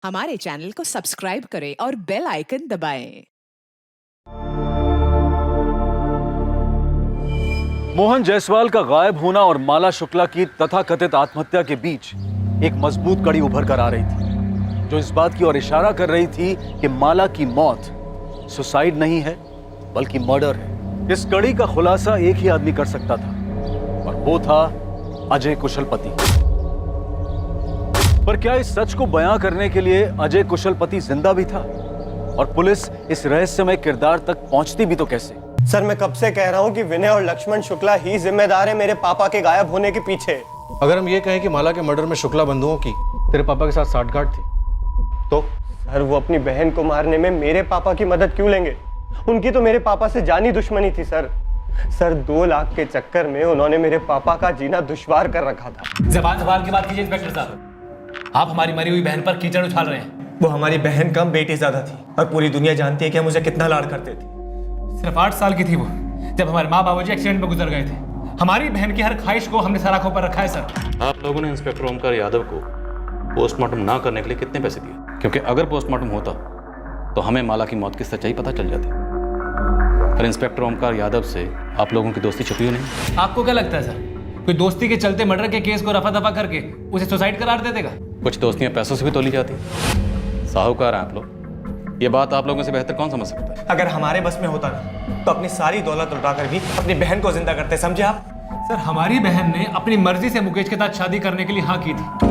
हमारे चैनल को सब्सक्राइब करें और बेल आइकन दबाएं। मोहन जायसवाल का गायब होना और माला शुक्ला की तथाकथित आत्महत्या के बीच एक मजबूत कड़ी उभर कर आ रही थी, जो इस बात की ओर इशारा कर रही थी कि माला की मौत सुसाइड नहीं है बल्कि मर्डर है। इस कड़ी का खुलासा एक ही आदमी कर सकता था और वो था अजय कुशलपति। पर क्या इस सच को बयां करने के लिए अजय कुशलपति जिंदा भी था? और पुलिस इस रहस्यमय किरदार तक पहुंचती भी तो कैसे? सर, मैं कब से कह रहा हूं कि विनय और लक्ष्मण शुक्ला ही जिम्मेदार है मेरे पापा के गायब होने के पीछे। अगर हम ये कहें कि माला के मर्डर में शुक्ला बंधुओं की तेरे पापा के साथ साठगांठ थी तो? सर, वो अपनी बहन को मारने में मेरे पापा की मदद क्यों लेंगे? उनकी तो मेरे पापा से जानी दुश्मनी थी सर। 2 लाख के चक्कर में उन्होंने मेरे पापा का जीना दुश्वार कर रखा था। जबान संभाल के बात कीजिए इंस्पेक्टर साहब। आप हमारी मरी हुई बहन पर कीचड़ उछाल रहे हैं। वो हमारी बहन कम बेटी ज्यादा थी और पूरी दुनिया जानती है कि हम उसे कितना लाड करते थे। सिर्फ 8 साल की थी वो जब हमारे माँ बाबूजी एक्सीडेंट में गुजर गए थे। हमारी बहन की हर ख्वाहिश को हमने सर आंखों पर रखा है सर। आप लोगों ने इंस्पेक्टर ओमकार यादव को पोस्टमार्टम ना करने के लिए कितने पैसे दिए? क्योंकि अगर पोस्टमार्टम होता तो हमें माला की मौत की सच्चाई पता चल जाती। पर इंस्पेक्टर ओमकार यादव से आप लोगों की दोस्ती छुपी हुई नहीं। आपको क्या लगता है सर, कोई दोस्ती के चलते मर्डर के केस को रफा दफा करके उसे सुसाइड करार दे देगा? कुछ दोस्तियां पैसों से भी तोली जाती। साहूकार हैं आप लोग, ये बात आप लोगों से बेहतर कौन समझ सकता है? अगर हमारे बस में होता ना तो अपनी सारी दौलत लुटाकर भी अपनी बहन को जिंदा करते, समझे आप? सर, हमारी बहन ने अपनी मर्जी से मुकेश के साथ शादी करने के लिए हाँ की थी।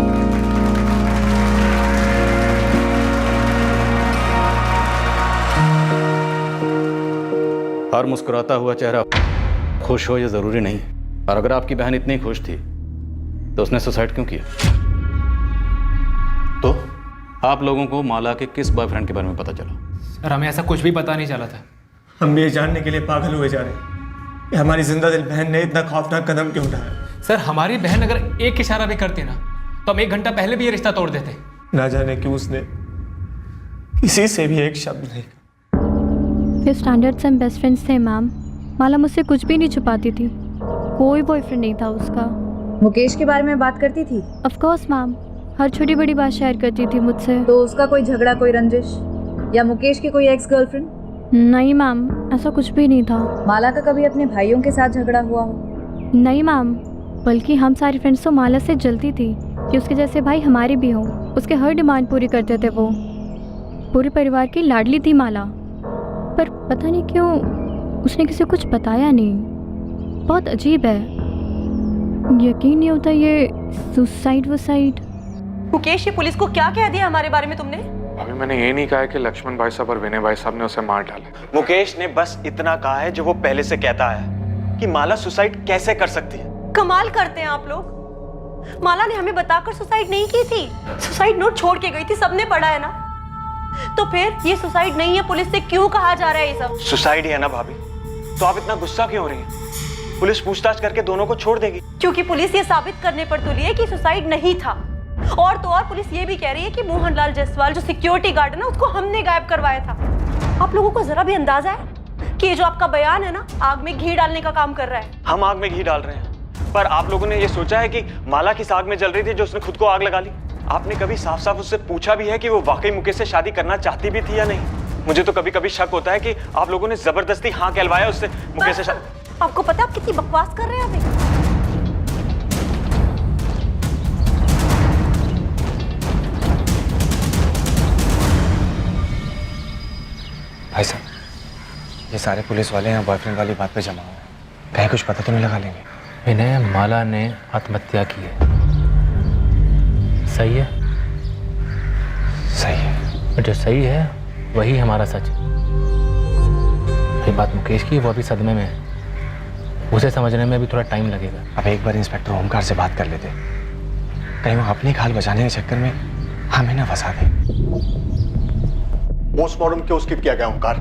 हर मुस्कुराता हुआ चेहरा खुश हो ये जरूरी नहीं। और अगर आपकी बहन इतनी खुश थी तो उसने सुसाइड क्यों किया? तो आप लोगों को माला के किस बॉयफ्रेंड के बारे में पता चला? सर, हमें ऐसा कुछ भी पता नहीं चला था। हम ये जानने के लिए पागल हुए जा रहे हैं कि हमारी जिंदा दिल बहन ने इतना खौफनाक कदम क्यों उठाया। सर, हमारी बहन अगर एक इशारा भी करती ना तो हम 1 घंटा पहले भी ये रिश्ता तोड़ देते। ना जाने क्यों उसने किसी से भी एक शब्द नहीं। फिर स्टैंडर्ड से हम बेस्ट फ्रेंड्स थे मैम। माला मुझसे कुछ भी नहीं छुपाती थी। कोई बॉयफ्रेंड नहीं था उसका। मुकेश के बारे में बात करती थी? ऑफ कोर्स मैम, हर छोटी बड़ी बात शेयर करती थी मुझसे। तो उसका कोई झगड़ा, कोई रंजिश या मुकेश की कोई एक्स गर्लफ्रेंड? नहीं मैम, ऐसा कुछ भी नहीं था। माला का कभी अपने भाइयों के साथ झगड़ा हुआ हो? नहीं मैम, बल्कि हम सारी फ्रेंड्स तो माला से जलती थी कि उसके जैसे भाई हमारे भी हों। उसके हर डिमांड पूरी करते थे वो। पूरे परिवार की लाडली थी माला। पर पता नहीं क्यों उसने किसी को कुछ बताया नहीं। बहुत अजीब है, यकीन नहीं होता ये सुसाइड वुसाइड। मुकेश, ये पुलिस को क्या कह दिया हमारे बारे में तुमने? अभी मैंने ये नहीं कहा है कि लक्ष्मण भाई साहब और विनय भाई साहब ने उसे मार डाला। मुकेश ने बस इतना कहा है जो वो पहले से कहता है कि माला सुसाइड कैसे कर सकती है। कमाल करते हैं आप लोग। माला ने हमें बताकर सुसाइड नहीं की थी, सुसाइड नोट छोड़ के गई थी, सबने पढ़ा है ना। तो फिर ये सुसाइड नहीं है, पुलिस से क्यों कहा जा रहा है ये सब? सुसाइड ही है ना भाभी, तो आप इतना गुस्सा क्यों हो रही हैं? पुलिस पूछताछ करके दोनों को छोड़ देगी। क्योंकि पुलिस ये साबित करने पर तुली है कि सुसाइड नहीं था। और तो और पुलिस ये भी कह रही है कि मोहनलाल जायसवाल जो सिक्योरिटी गार्ड है ना, उसको हमने गायब करवाया था। आप लोगों को जरा भी अंदाजा है कि ये जो आपका बयान है ना, आग में घी डालने का काम कर रहा है? हम आग में घी डाल रहे हैं, पर आप लोगों ने ये सोचा है कि माला किस आग में जल रही थी जो उसने खुद को आग लगा ली? आपने कभी साफ साफ उससे पूछा भी है कि वो वाकई मुकेश से शादी करना चाहती भी थी या नहीं? मुझे तो कभी कभी शक होता है कि आप लोगों ने जबरदस्ती हाँ कहलवाया उससे मुकेश से शादी। आपको पता आप कितनी बकवास कर रहे हैं अभी? भाई साहब, ये सारे पुलिस वाले यहाँ बॉयफ्रेंड वाली बात पे जमा हुए हैं, कहीं कुछ पता तो नहीं लगा लेंगे? विनय, माला ने आत्महत्या की है। सही है? सही है। जो सही है वही हमारा सच है। ये बात मुकेश की, वो अभी सदमे में है। उसे समझने में भी थोड़ा टाइम लगेगा। अब एक बार इंस्पेक्टर ओमकार से बात कर लेते, कहीं वो अपनी खाल बचाने के चक्कर में हमें ना फंसा दे। पोस्टमार्टम क्यों स्किप किया गया ओमकार?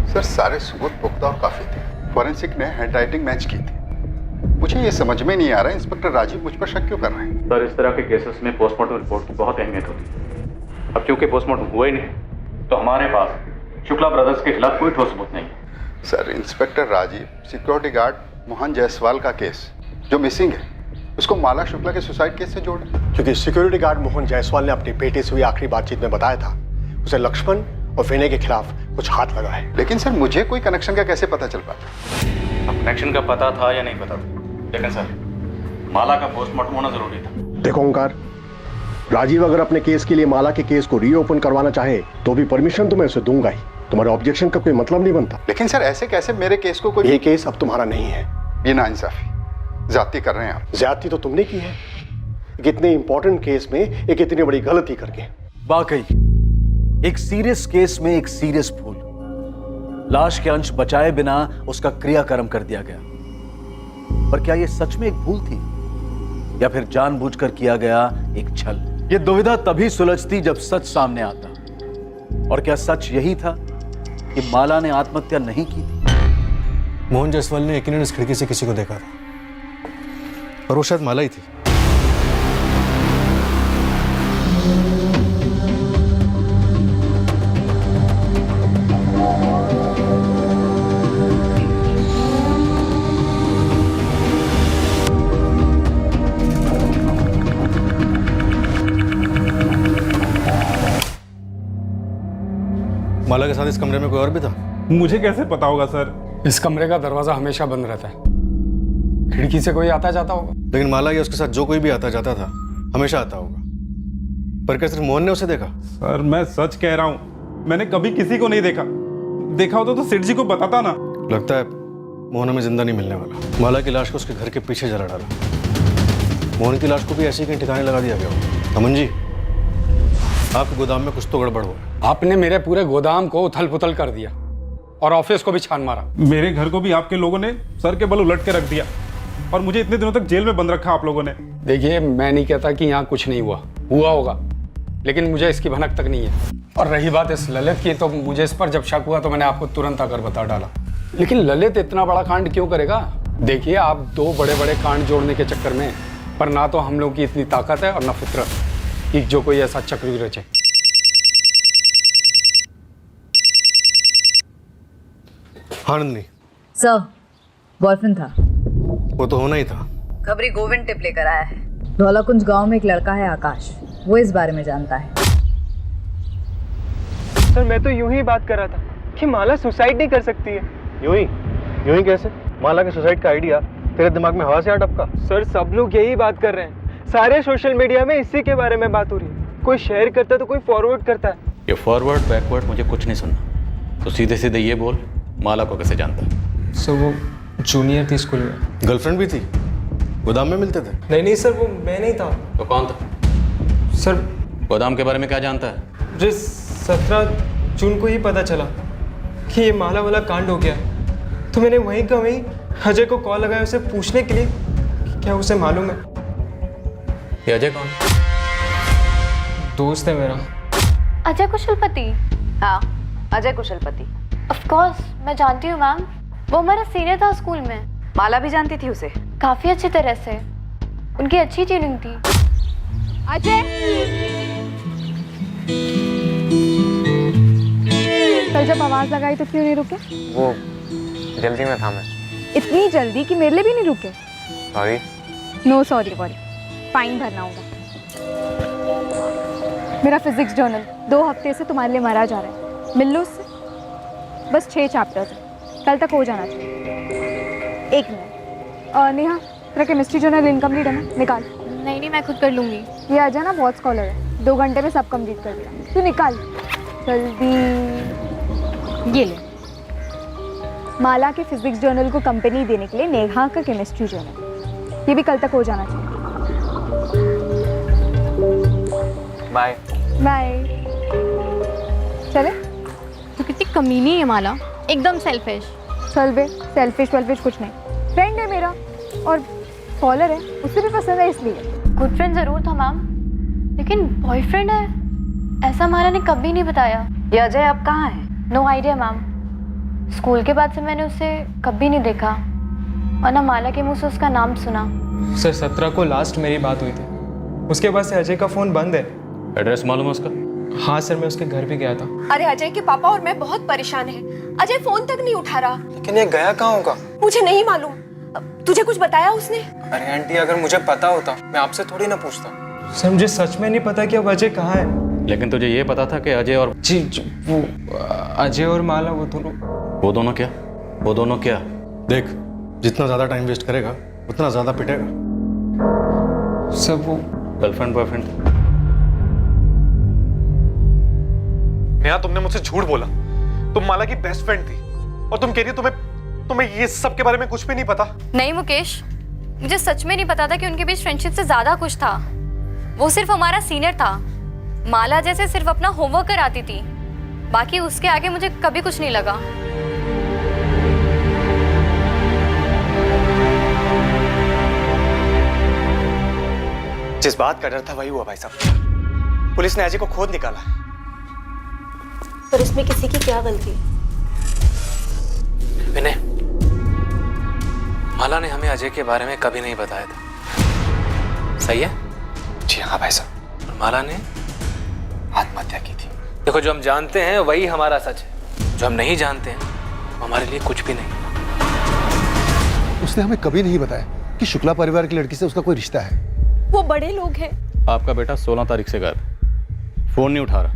सर, सारे सबूत पुख्ता और काफी थे। फॉरेंसिक ने हैंडराइटिंग मैच की थी। मुझे ये समझ में नहीं आ रहा है इंस्पेक्टर राजीव मुझ पर शक क्यों कर रहे हैं? सर, इस तरह के केसेस में पोस्टमार्टम रिपोर्ट की बहुत अहमियत होती है। अब क्योंकि पोस्टमार्टम हुआ ही नहीं तो हमारे पास शुक्ला ब्रदर्स के खिलाफ कोई ठोस सबूत नहीं है। Sir, inspector Rajiv security guard Mohan Jaiswal का केस जो मिसिंग है, उसको माला शुक्ला के सुसाइड केस से जोड़ा? क्योंकि सिक्योरिटी गार्ड मोहन जायसवाल ने अपनी बेटे से हुई आखिरी बातचीत में बताया था उसे लक्ष्मण और विनय के खिलाफ कुछ हाथ लगा है। लेकिन सर मुझे कोई कनेक्शन का कैसे पता चल पाता? कनेक्शन का पता था या नहीं पता था, लेकिन सर माला का पोस्टमार्टम होना जरूरी था। देखो ओंकार, राजीव अगर अपने केस के लिए माला के केस को रीओपन करवाना चाहे तो भी परमिशन तो मैं उसे दूंगा ही। तुम्हारे ऑब्जेक्शन का कोई मतलब नहीं बनता। लेकिन सर ऐसे कैसे मेरे केस को कोई... ये केस अब तुम्हारा नहीं है। ये नाइंसाफी, ज्यादती कर रहे हैं आप। ज्यादती तो तुमने की है, एक इतने इंपॉर्टेंट केस में एक इतनी बड़ी गलती करके। वाकई एक सीरियस केस में एक सीरियस भूल, लाश के अंश बचाए बिना उसका क्रियाकर्म कर दिया गया। पर क्या यह सच में एक भूल थी या फिर जानबूझकर किया गया एक छल? यह दुविधा तभी सुलझती जब सच सामने आता। और क्या सच यही था कि माला ने आत्महत्या नहीं की थी? मोहन जायसवाल ने यकीनन इस खिड़की से किसी को देखा था और वो शायद माला ही थी। माला के साथ इस कमरे में कोई और भी था? मुझे कैसे पता होगा सर? इस कमरे का दरवाजा हमेशा बंद रहता है, खिड़की से कोई आता जाता होगा। लेकिन माला या उसके साथ जो कोई भी आता जाता था हमेशा आता होगा। पर क्या सिर्फ मोहन ने उसे देखा? सर मैं सच कह रहा हूँ, मैंने कभी किसी को नहीं देखा। देखा होता तो सेठ जी को बताता ना। लगता है मोहन हमें जिंदा नहीं मिलने वाला। माला की लाश को उसके घर के पीछे जला डाला। मोहन की लाश को भी ऐसे ही कहीं ठिकाने लगा दिया गया होगा। अमन जी, आपके गोदाम में कुछ तो गड़बड़ हुआ है। आपने मेरे पूरे गोदाम को उथल पुथल कर दिया और ऑफिस को भी छान मारा। मेरे घर को भी आपके लोगों ने सर के बल उलट के रख दिया और मुझे इतने दिनों तक जेल में बंद रखा आप लोगों ने। देखिए, मैं नहीं कहता कि यहाँ कुछ नहीं हुआ होगा, लेकिन मुझे इसकी भनक तक नहीं है। और रही बात इस ललित की, तो मुझे इस पर जब शक हुआ तो मैंने आपको तुरंत आकर बता डाला। लेकिन ललित इतना बड़ा कांड क्यों करेगा? देखिए, आप दो बड़े बड़े कांड जोड़ने के चक्कर में, पर ना तो हम लोगों की इतनी ताकत है और ना फितरत कि जो कोई ऐसा चक्र रचे। आनंद नहीं सर, बॉयफ्रेंड था। वो तो होना ही था। खबरी गोविंद टिप लेकर आया है। धौलाकुंज गांव में एक लड़का है आकाश, वो इस बारे में जानता है। सर मैं तो यूं ही बात कर रहा था कि माला सुसाइड नहीं कर सकती है। यूं ही कैसे? माला के सुसाइड का आइडिया तेरे दिमाग में हवा से आ टपका? सर सब लोग यही बात कर रहे हैं, सारे सोशल मीडिया में इसी के बारे में बात हो रही है। कोई शेयर करता है तो कोई फॉरवर्ड करता है। ये फॉरवर्ड बैकवर्ड मुझे कुछ नहीं सुनना, तो सीधे सीधे ये बोल, माला को कैसे जानता है? सर वो जूनियर थी स्कूल में। गर्लफ्रेंड भी थी? गोदाम में मिलते थे? नहीं सर, वो मैं नहीं था। तो कौन था? सर गोदाम के बारे में क्या जानता है? मुझे 17 जून को ही पता चला कि ये माला वाला कांड हो गया, तो मैंने वहीं का वहीं अजय को कॉल लगाया उसे पूछने के लिए कि क्या उसे मालूम है। ये अजय कौन? दोस्त है मेरा। अजय कुशलपति? हाँ, अजय कुशलपति। ऑफ कोर्स मैं जानती हूँ मैम, वो हमारा सीनियर था स्कूल में। माला भी जानती थी उसे? काफी अच्छी तरह से, उनकी अच्छी ट्यूनिंग थी। अजय, कल जब आवाज लगाई तो क्यों नहीं रुके? वो जल्दी में था मैं। इतनी जल्दी कि मेरे लिए भी नहीं रुके? Sorry. No sorry worry, fine भरना होगा। मेरा फिजिक्स जर्नल 2 हफ्ते से तुम्हारे लिए मरा जा रहा है, मिल लो उससे। बस 6 चैप्टर्स हैं, कल तक हो जाना चाहिए। 1 मिनट, नेहा तेरा केमिस्ट्री जर्नल इनकम्प्लीट है ना, निकाल। नहीं मैं खुद कर लूँगी। ये अजय ना बहुत स्कॉलर है, 2 घंटे में सब कंप्लीट कर दिया। तू निकाल जल्दी। ये ले, माला के फिजिक्स जर्नल को कंपनी देने के लिए नेहा का केमिस्ट्री जर्नल, ये भी कल तक हो जाना चाहिए। Bye bye. चले? तो कितनी कमीनी है माला, एकदम सेल्फिश। चल बे, सेल्फिश वेल्फिश कुछ नहीं, फ्रेंड है मेरा और फॉलोअर है, उससे भी पसंद है इसलिए। गुड फ्रेंड जरूर था मैम, लेकिन बॉयफ्रेंड है ऐसा माला ने कभी नहीं बताया। ये अजय अब कहाँ है? नो आइडिया मैम, स्कूल के बाद से मैंने उसे कभी नहीं देखा और ना माला के मुंह से उसका नाम सुना। सर 17 को लास्ट मेरी बात हुई थी, उसके बाद से अजय का फोन बंद है। एड्रेस मालूम है उसका? हाँ सर, मैं उसके घर भी गया था। अरे अजय के पापा और मैं बहुत परेशान हैं। अजय फोन तक नहीं उठा रहा। लेकिन ये गया कहाँ होगा? मुझे नहीं मालूम। तुझे कुछ बताया उसने? अरे आंटी, अगर मुझे पता होता मैं आपसे थोड़ी ना पूछता। सर मुझे सच में नहीं पता कि अब अजय कहाँ है। लेकिन तुझे ये पता था कि अजय और जी वो अजय और माला वो दोनों क्या? वो दोनों क्या? देख, जितना ज्यादा टाइम वेस्ट करेगा उतना ज्यादा पिटेगा। सब वो गर्लफ्रेंड बॉयफ्रेंड? नेहा, तुमने मुझसे झूठ बोला। तुम माला की बेस्ट फ्रेंड थी और तुम कह रही हो तुम्हें ये सब के बारे में कुछ भी नहीं पता। नहीं मुकेश, मुझे सच में नहीं पता था कि उनके बीच फ्रेंडशिप से ज्यादा कुछ था। वो सिर्फ हमारा सीनियर था। माला जैसे सिर्फ अपना होमवर्क कराती थी, बाकी उसके आगे मुझे कभी कुछ नहीं लगा। जिस बात का डर था वही हुआ भाई साहब। पुलिस ने अजय को खोद निकाला। पर इसमें किसी की क्या गलती? विनय, माला ने हमें अजय के बारे में कभी नहीं बताया था, सही है? जी हाँ भाई साहब। और माला ने आत्महत्या की थी। देखो, जो हम जानते हैं वही हमारा सच है, जो हम नहीं जानते हैं वो हमारे लिए कुछ भी नहीं। उसने हमें कभी नहीं बताया कि शुक्ला परिवार की लड़की से उसका कोई रिश्ता है। वो बड़े लोग हैं। आपका बेटा 16 तारीख से गायब, फोन नहीं उठा रहा।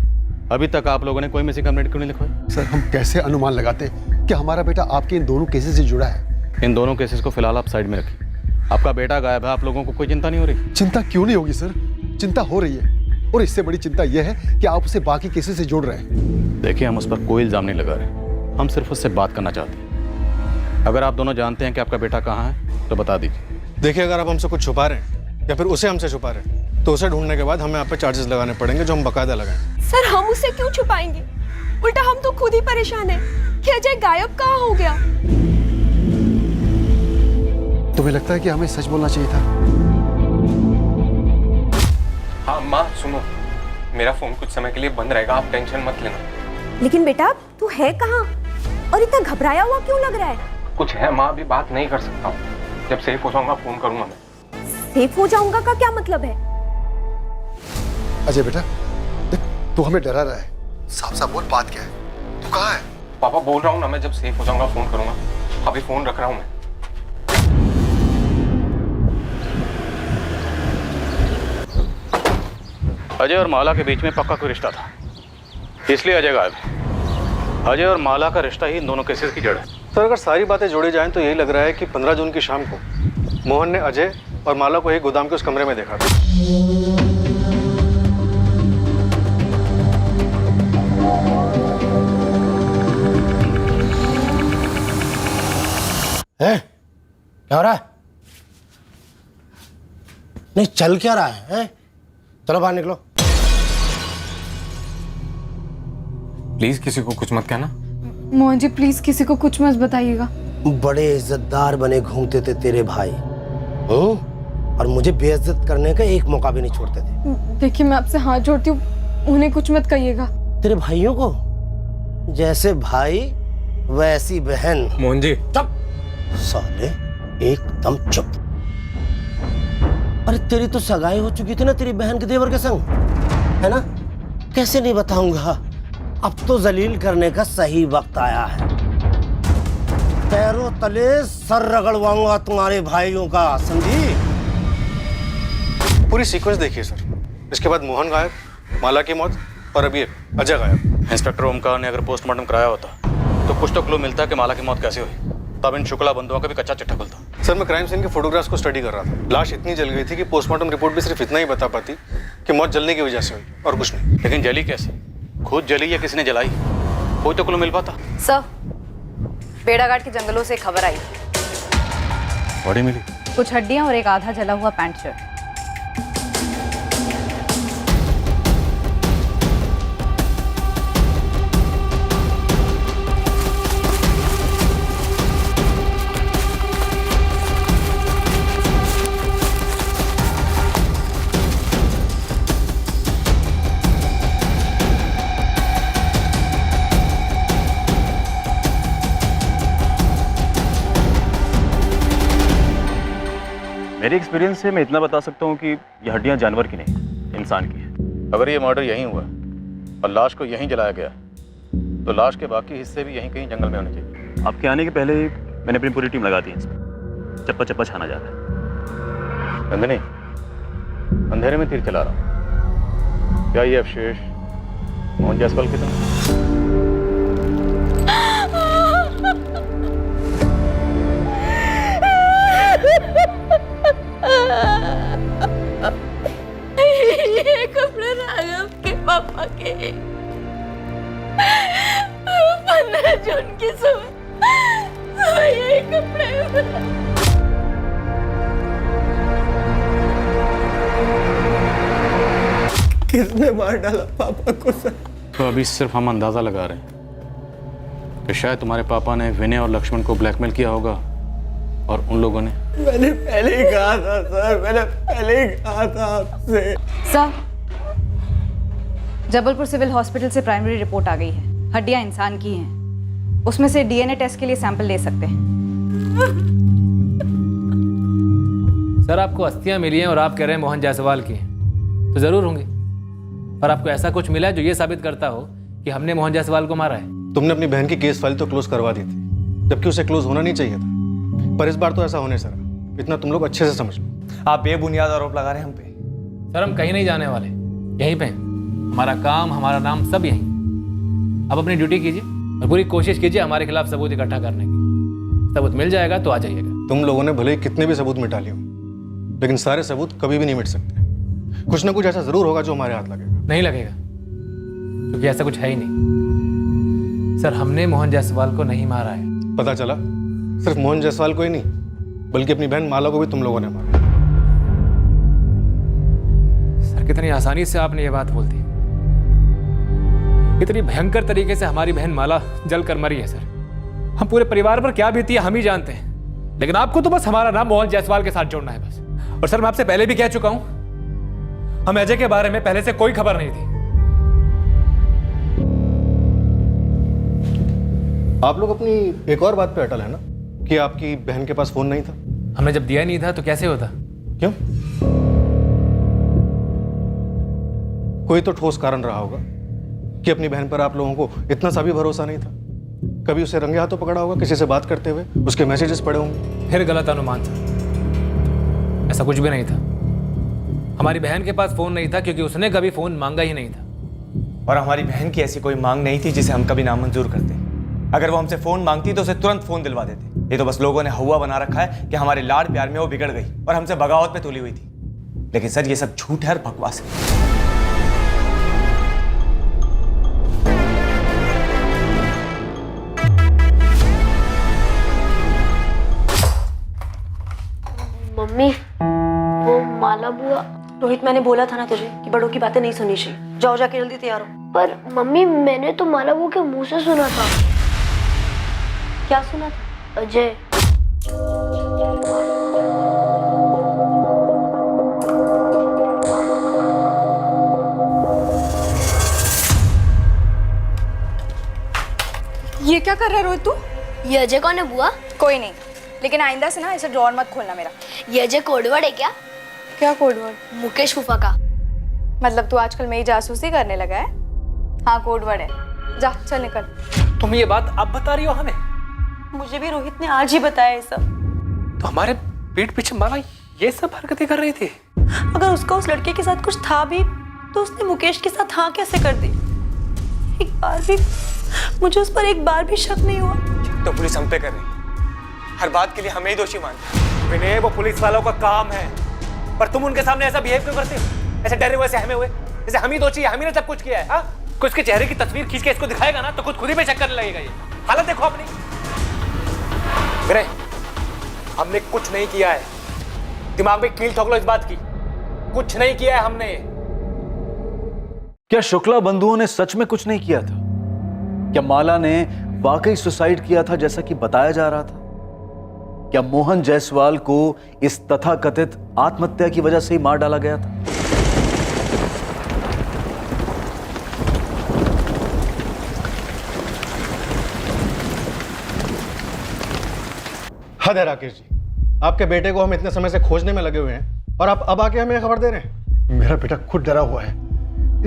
अभी तक आप लोगों ने कोई मिसिंग कंप्लेंट क्यों नहीं लिखवाई? सर, हम कैसे अनुमान लगाते कि हमारा बेटा आपके इन दोनों केसेस से जुड़ा है? इन दोनों केसेस को फिलहाल आप साइड में रखिए। आपका बेटा गायब है, आप लोगों को कोई चिंता नहीं हो रही? चिंता क्यों नहीं होगी सर, चिंता हो रही है। और इससे बड़ी चिंता यह है कि आप उसे बाकी केसेस से जोड़ रहे हैं। देखिए, हम उस पर कोई इल्जाम नहीं लगा रहे, हम सिर्फ उससे बात करना चाहते हैं। अगर आप दोनों जानते हैं कि आपका बेटा कहाँ है तो बता दीजिए। देखिए, अगर आप हमसे कुछ छुपा रहे हैं या फिर उसे हमसे छुपा रहे हैं तो उसे ढूंढने के बाद हमें आप पे चार्जेस लगाने पड़ेंगे, जो हम बकायदा लगाएं। सर, हम उसे क्यों छुपाएंगे? उल्टा हम तो खुद ही परेशान हैं कि अजय गायब कहाँ हो गया। तुम्हें लगता है कि हमें सच बोलना चाहिए था? हाँ माँ सुनो, मेरा फोन कुछ समय के लिए बंद रहेगा, आप टेंशन मत लेना। लेकिन बेटा, तू है कहाँ और इतना घबराया हुआ क्यों लग रहा है? कुछ है माँ, अभी बात नहीं कर सकता हूँ। जब सेफ हो जाऊंगा फोन करूंगा मैं। सेफ हो जाऊंगा का क्या मतलब है? अजय बेटा, देख, तू हमें डरा रहा है। साफ साफ बोल, बात क्या है? तू कहाँ है? पापा बोल रहा हूँ ना, मैं जब सेफ हो जाऊंगा फोन करूंगा। अभी फोन रख रहा हूँ मैं। अजय और माला के बीच में पक्का कोई रिश्ता था, इसलिए अजय गायब है। अजय और माला का रिश्ता ही इन दोनों केसेस की जड़ है। सर, अगर सारी बातें जोड़ी जाएं तो यही लग रहा है कि 15 जून की शाम को मोहन ने अजय और माला को एक गोदाम के उस कमरे में देखा था। क्या हो रहा है? नहीं, चल क्या रहा है? चलो बाहर निकलो। प्लीज किसी को कुछ मत कहना। मोहन जी, प्लीज किसी को कुछ मत बताइएगा। बड़े इज्जतदार बने घूमते थे तेरे भाई, और मुझे बेइज्जत करने का एक मौका भी नहीं छोड़ते थे। देखिए, मैं आपसे हाथ जोड़ती हूँ, उन्हें कुछ मत कहिएगा। तेरे भाइयों को जैसे भाई वैसी बहन। मोहन जी चुप साले, एकदम चुप। अरे तेरी तो सगाई हो चुकी थी ना तेरी बहन के देवर के संग, है ना? कैसे नहीं बताऊंगा। अब तो जलील करने का सही वक्त आया है। पैरों तले सर रगड़वाऊंगा तुम्हारे भाइयों का, समझी? पूरी सीक्वेंस देखिए सर। इसके बाद मोहन गायब, माला की मौत, और अभी अजय गायब। इंस्पेक्टर ओमकार ने अगर पोस्टमार्टम कराया होता तो कुछ तो क्लू मिलता कि माला की मौत कैसे हुई, तब इन शुक्ला बंधुओं का भी कच्चा चिट्ठा खुलता। सर, मैं क्राइम सीन के फोटोग्राफ्स को स्टडी कर रहा था। लाश इतनी जल गई थी कि पोस्टमार्टम रिपोर्ट भी सिर्फ इतना ही बता पाती कि मौत जलने की वजह से हुई, और कुछ नहीं। लेकिन जली कैसे? खुद जली या किसी ने जलाई? कोई तो क्लू मिल पाता। सर, बेड़ाघाट के जंगलों से खबर आई, बॉडी मिली, कुछ हड्डियां और एक आधा जला हुआ पैंट शर्ट। मेरे एक्सपीरियंस से मैं इतना बता सकता हूँ कि ये हड्डियाँ जानवर की नहीं, इंसान की है। अगर ये मर्डर यहीं हुआ और लाश को यहीं जलाया गया तो लाश के बाकी हिस्से भी यहीं कहीं जंगल में होने चाहिए। आपके आने के पहले मैंने अपनी पूरी टीम लगा दी है इसमें। चप्पा चप्पा छाना जा रहा है। नंदिनी, अंधेरे में तीर चला रहा हूं। क्या ये अवशेष मोहन जायसवाल के था? ये कपड़े राघव के पापा के 15 जून की सुबह ये कपड़े। किसने मार डाला पापा को सर? तो अभी सिर्फ हम अंदाजा लगा रहे हैं कि शायद तुम्हारे पापा ने विनय और लक्ष्मण को ब्लैकमेल किया होगा और उन लोगों ने। मैंने पहले ही कहा था सर, मैंने पहले ही कहा था आपसे। सर, जबलपुर सिविल हॉस्पिटल से प्राइमरी रिपोर्ट आ गई है। हड्डियां इंसान की हैं। उसमें से डीएनए टेस्ट के लिए सैंपल ले सकते हैं। सर, आपको अस्थियां मिली हैं और आप कह रहे हैं मोहन जायसवाल की हैं, तो जरूर होंगी। पर आपको ऐसा कुछ मिला है जो ये साबित करता हो कि हमने मोहन जायसवाल को मारा है? तुमने अपनी बहन की केस फाइल तो क्लोज करवा दी थी, जबकि उसे क्लोज होना नहीं चाहिए था। पर इस बार तो ऐसा होने सर, इतना तुम लोग अच्छे से समझ लो। आप बेबुनियाद आरोप लगा रहे हैं हम पे। सर, हम कहीं नहीं जाने वाले, यहीं पे हैं। हमारा काम, हमारा नाम सब यहीं। अब अपनी ड्यूटी कीजिए और पूरी कोशिश कीजिए हमारे खिलाफ सबूत इकट्ठा करने की। सबूत मिल जाएगा तो आ जाइएगा। तुम लोगों ने भले ही कितने भी सबूत मिटा लिए हो, लेकिन सारे सबूत कभी भी नहीं मिट सकते। कुछ ना कुछ ऐसा जरूर होगा जो हमारे हाथ लगेगा। नहीं लगेगा, क्योंकि ऐसा कुछ है ही नहीं। सर, हमने मोहन जायसवाल को नहीं मारा है। पता चला सिर्फ मोहन जायसवाल को ही नहीं, बल्कि अपनी बहन माला को भी तुम लोगों ने मारा। सर, कितनी आसानी से आपने ये बात बोल दी। इतनी भयंकर तरीके से हमारी बहन माला जल कर मरी है सर। हम पूरे परिवार पर क्या बीती है हम ही जानते हैं, लेकिन आपको तो बस हमारा नाम मोहन जायसवाल के साथ जोड़ना है बस। और सर, मैं आपसे पहले भी कह चुका हूं, हम अजय के बारे में पहले से कोई खबर नहीं थी। आप लोग अपनी एक और बात पे अटल है ना कि आपकी बहन के पास फोन नहीं था। हमने जब दिया नहीं था तो कैसे होता? क्यों? कोई तो ठोस कारण रहा होगा कि अपनी बहन पर आप लोगों को इतना सा भी भरोसा नहीं था। कभी उसे रंगे हाथों पकड़ा होगा किसी से बात करते हुए, उसके मैसेजेस पढ़े होंगे। फिर गलत अनुमान था, ऐसा कुछ भी नहीं था। हमारी बहन के पास फोन नहीं था क्योंकि उसने कभी फोन मांगा ही नहीं था। और हमारी बहन की ऐसी कोई मांग नहीं थी जिसे हम कभी नामंजूर करते। अगर वो हमसे फोन मांगती तो उसे तुरंत फोन दिलवा देते। ये तो बस लोगों ने हवा बना रखा है कि हमारे लाड़ प्यार में वो बिगड़ गई और हमसे बगावत पे तुली हुई थी। लेकिन सर, ये सब झूठ है और बकवास है। मम्मी, वो माला बुआ। रोहित, मैंने बोला था ना तुझे कि बड़ों की बातें नहीं सुननी चाहिए। जाओ, जाके जल्दी तैयार हो। पर मम्मी, मैंने तो माला बुआ के मुंह से सुना था। क्या सुना था? अजय। ये क्या कर रहा है रोहित तू? ये अजय कौन है बुआ? कोई नहीं, लेकिन आइंदा से ना ऐसे ड्रॉर मत खोलना मेरा। ये अजय कोडवर्ड है क्या? क्या कोडवर्ड? मुकेश फूफा का। मतलब तू आजकल मेरी जासूसी करने लगा है? हाँ, कोडवर्ड है। जा, चल निकल। तुम ये बात अब बता रही हो हमें? मुझे भी रोहित ने आज ही बताया ये सब। तो हमारे पीठ पीछे माला ये सब हरकतें कर रही थी? अगर उसका उस लड़के के साथ कुछ था भी तो उसने मुकेश के साथ हाँ कैसे कर दी? एक बार भी मुझे उस पर एक बार भी शक नहीं हुआ। तो पुलिस हम पे कर रही है, हर बात के लिए हमें ही दोषी मानते। विनय, वो पुलिस वालों का काम है, पर तुम उनके सामने ऐसा बिहेव क्यों करते हो? ऐसे डरे हुए सहमे हुए, जैसे हम ही दोषी है, हम ही ने सब कुछ किया है। हाँ, कुछ के चेहरे की तस्वीर खींच के इसको दिखाएगा ना तो खुद ही पे शक करने लगेगा। ये हालत देखो अपनी। विनय, हमने कुछ नहीं किया है, दिमाग में कील ठोक लो इस बात की। कुछ नहीं किया है हमने। क्या शुक्ला बंधुओं ने सच में कुछ नहीं किया था? क्या माला ने वाकई सुसाइड किया था जैसा कि बताया जा रहा था? क्या मोहन जायसवाल को इस तथाकथित आत्महत्या की वजह से ही मार डाला गया था? हद है राकेश जी, आपके बेटे को हम इतने समय से खोजने में लगे हुए हैं और आप अब आके हमें खबर दे रहे हैं। मेरा बेटा खुद डरा हुआ है।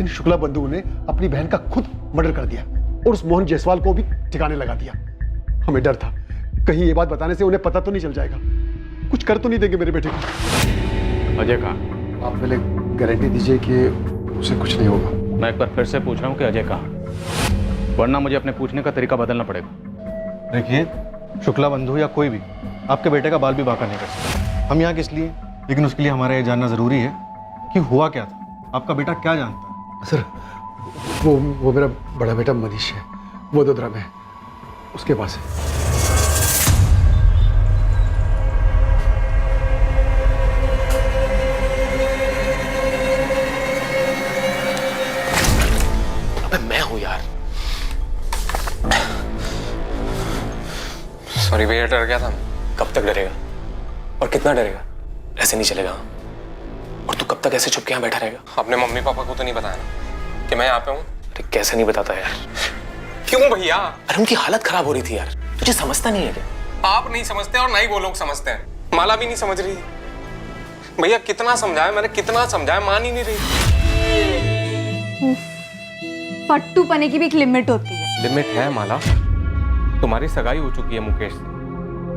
इन शुक्ला बंधुओं ने अपनी बहन का खुद मर्डर कर दिया और उस मोहन जायसवाल को भी ठिकाने लगा दिया। हमें डर था कहीं ये बात बताने से उन्हें पता तो नहीं चल जाएगा। कुछ कर तो नहीं देंगे मेरे बेटे को? अजय कहाँ? आप पहले गारंटी दीजिए कि उसे कुछ नहीं होगा। मैं एक बार फिर से पूछ रहा हूँ कि अजय कहाँ, वरना मुझे अपने पूछने का तरीका बदलना पड़ेगा। देखिए, शुक्ला बंधु या कोई भी आपके बेटे का बाल भी बांका नहीं कर सकता। हम यहाँ किस लिए, लेकिन उसके लिए हमारा ये जानना ज़रूरी है कि हुआ क्या था, आपका बेटा क्या जानता है। सर वो मेरा बड़ा बेटा मनीष है, वो वडोदरा में है, उसके पास है। अबे मैं हूं यार। सॉरी भैया, डर गया था। कब तक डरेगा और कितना डरेगा? ऐसे नहीं चलेगा। और तू कब तक ऐसे चुप के यहाँ बैठा रहेगा? अपने मम्मी पापा को तो नहीं बताया ना कि मैं यहाँ पे हूँ? अरे कैसे नहीं बताता यार? क्यों भैया? अरे उनकी हालत खराब हो रही थी यार, तुझे समझता नहीं है क्या? आप नहीं समझते और ना ही वो लोग समझते हैं। माला भी नहीं समझ रही भैया, कितना समझाया मैंने, कितना समझाया, मान ही नहीं रही। फट्टू पने की भी एक लिमिट होती है। लिमिट है माला, तुम्हारी सगाई हो चुकी है मुकेश से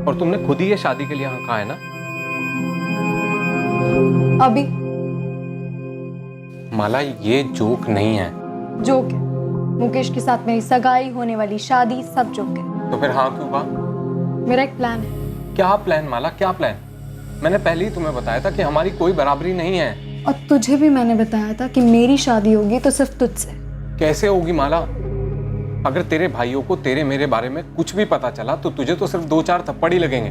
और तुमने खुद ही ये शादी के लिए हाँ कहा है ना। अभी माला ये जोक नहीं है। जोक है। मुकेश के साथ मेरी सगाई, होने वाली शादी, सब जोक है। तो फिर हाँ क्यों कहा? मेरा एक प्लान है। क्या प्लान माला, क्या प्लान? मैंने पहले ही तुम्हें बताया था कि हमारी कोई बराबरी नहीं है। और तुझे भी मैंने बताया था कि मेरी शादी होगी तो सिर्फ तुझसे। कैसे होगी माला? अगर तेरे भाइयों को तेरे मेरे बारे में कुछ भी पता चला तो तुझे तो सिर्फ 2-4 थप्पड़ ही लगेंगे,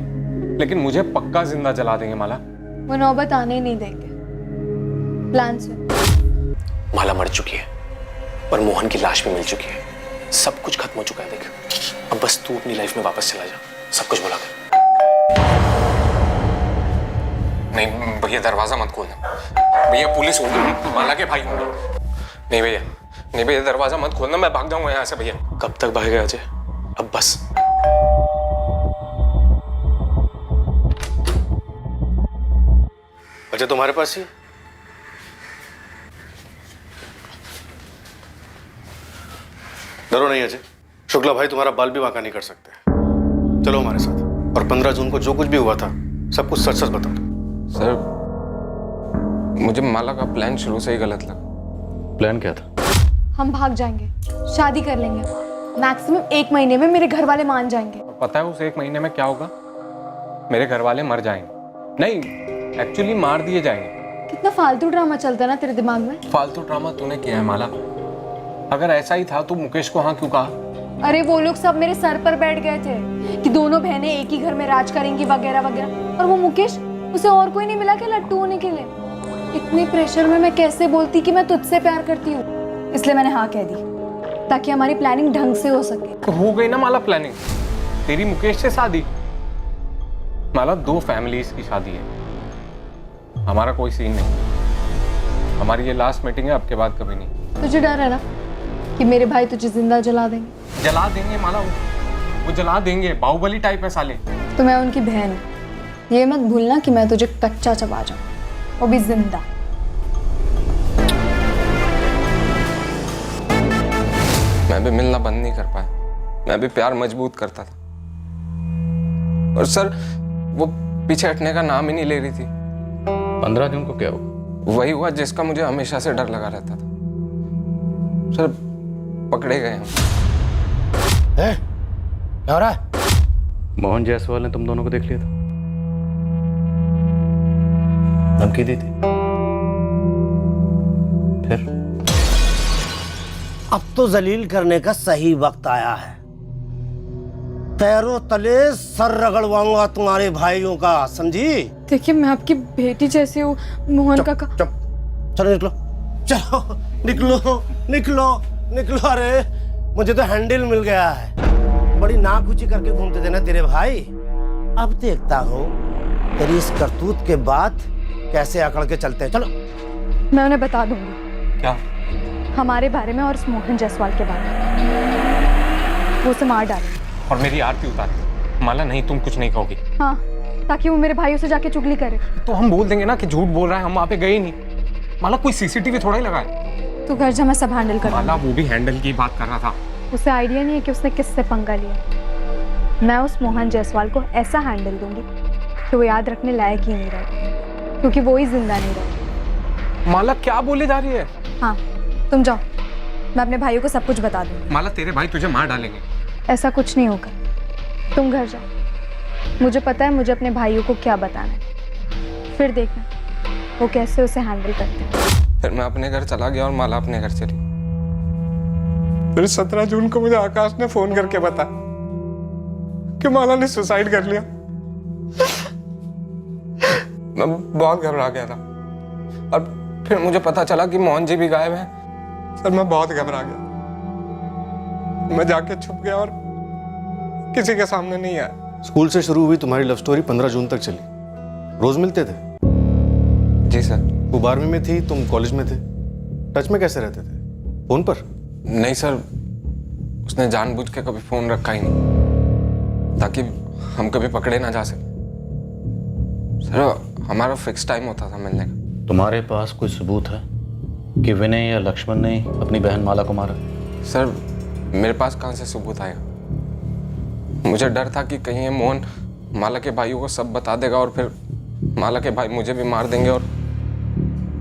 लेकिन मुझे पक्का जिंदा जला देंगे माला। वो नौबत आने ही नहीं देंगे। प्लान से माला मर चुकी है और मोहन की लाश भी मिल चुकी है। सब कुछ खत्म हो चुका है। देख, अब बस तू अपनी लाइफ में वापस चला जा, सब कुछ भुला कर। नहीं भैया, दरवाजा मत खोलना भैया, पुलिस होगी, माला के भाई होंगे। नहीं भैया, नहीं भैया, दरवाजा मत खोलना, मैं भाग जाऊंगा यहाँ से भैया। कब तक भागेगा अजय? अब बस। अजय तुम्हारे पास ही? डरो नहीं अजय, शुक्ला भाई तुम्हारा बाल भी बांका नहीं कर सकते। चलो हमारे साथ, और 15 जून को जो कुछ भी हुआ था सब कुछ सच सच बता दो। सर, मुझे माला का प्लान शुरू से ही गलत लगा। प्लान क्या था? हम भाग जाएंगे, शादी कर लेंगे, मैक्सिमम 1 महीने में मेरे घर वाले मान जाएंगे। पता है उस 1 महीने में क्या होगा? मेरे घर वाले मर जाएंगे। नहीं, एक्चुअली मार दिए जाएंगे। कितना फालतू ड्रामा चलता है ना तेरे दिमाग में। फालतू ड्रामा तूने किया है माला। अगर ऐसा ही था तो मुकेश को हाँ क्यों कहा? अरे वो लोग सब मेरे सर पर बैठ गए थे कि दोनों बहनें एक ही घर में राज करेंगी वगैरह वगैरह, और वो मुकेश, उसे और कोई नहीं मिला कि लट्टू होने के लिए। इतने प्रेशर में मैं कैसे बोलती कि मैं तुझसे प्यार करती हूँ। इसलिए मैंने हाँ कह दी ताकि हमारी प्लानिंग ढंग से हो सके। तो हो गई ना माला प्लानिंग, तेरी मुकेश से शादी। माला 2 फैमिलीज की शादी है, हमारा कोई सीन नहीं। हमारी ये लास्ट मीटिंग है, अब के बाद कभी नहीं। तुझे डर है ना कि मेरे भाई तुझे जिंदा जला देंगे? जला देंगे माला, वो जला देंगे। बाहुबली टाइप है साले। तो मैं उनकी बहन हूँ, ये मत भूलना कि मैं तुझे कच्चा चबा जाऊँ, वो भी जिंदा। मैं भी मिलना बंद नहीं कर पाया, मैं भी प्यार मजबूत करता था। और सर, वो पीछे हटने का नाम ही नहीं ले रही थी। 15 जून को क्या हुआ? वही हुआ जिसका मुझे हमेशा से डर लगा रहता था। सर, पकड़े गए हम। क्या हो रहा है? मोहन जायसवाल ने तुम दोनों को देख लिया था, धमकी दी थी। फिर अब तो जलील करने का सही वक्त आया है। पैरों तले सर रगड़वाऊंगा तुम्हारे भाइयों का, समझी? देखिए, मैं आपकी बेटी जैसी हूँ। मोहन का चलो निकलो, चलो निकलो निकलो निकलो। अरे मुझे तो हैंडल मिल गया है। बड़ी नाकुची करके घूमते थे ना तेरे भाई। अब देखता हूँ तेरी इस करतूत के बाद कैसे अकड़ के चलते हैं। चलो मैं उन्हें बता दूंगी। क्या? हमारे बारे में और उस मोहन जायसवाल के बारे में। वो उसे मार डालेंगे और मेरी आरती उतारे। माला नहीं, तुम कुछ नहीं कहोगी। हाँ, ताकि वो मेरे भाइयों से जाके चुगली करे। तो हम बोल देंगे ना कि झूठ बोल रहा है, हम वहाँ पे गए ही नहीं। माला कोई सीसीटीवी थोड़ा ही लगा है। तू घर जा, मैं सब हैंडल कर। माला वो भी हैंडल की बात कर रहा था। उसे आइडिया नहीं है कि उसने किससे पंगा लिया। मैं उस मोहन जायसवाल को ऐसा हैंडल दूंगी तो वो याद रखने लायक ही नहीं रहा, क्योंकि वो ही जिंदा नहीं रहा। माला क्या बोले जा रही है? हाँ, तुम जाओ, मैं अपने भाइयों को सब कुछ बता दूंगी। माला तेरे भाई तुझे मार डालेंगे। ऐसा कुछ नहीं होगा, तुम घर जाओ, मुझे पता है मुझे अपने भाइयों को क्या बताना है, फिर देखना वो कैसे उसे हैंडल करते हैं। फिर मैं अपने घर चला गया और माला अपने घर चली। फिर 17 जून को मुझे आकाश ने फोन करके बताया कि माला ने सुसाइड कर लिया। मैं बहुत घबरा गया था और फिर मुझे पता चला कि मोहन जी भी गायब हैं। सर मैं बहुत घबरा गया, मैं जाके छुप गया और किसी के सामने नहीं आया। स्कूल से शुरू हुई तुम्हारी लव स्टोरी 15 जून तक चली, रोज मिलते थे? जी सर। वो 12वीं में थी, तुम कॉलेज में थे, टच में कैसे रहते थे? फोन पर? नहीं सर, उसने जानबूझ के कभी फोन रखा ही नहीं ताकि हम कभी पकड़े ना जा सके। सर हमारा फिक्स टाइम होता था मिलने का। तुम्हारे पास कोई सबूत है कि विनय या लक्ष्मण ने अपनी बहन माला को मारा? सर मेरे पास कहाँ से सबूत आएगा? मुझे डर था कि कहीं ये मोहन माला के भाइयों को सब बता देगा और फिर माला के भाई मुझे भी मार देंगे और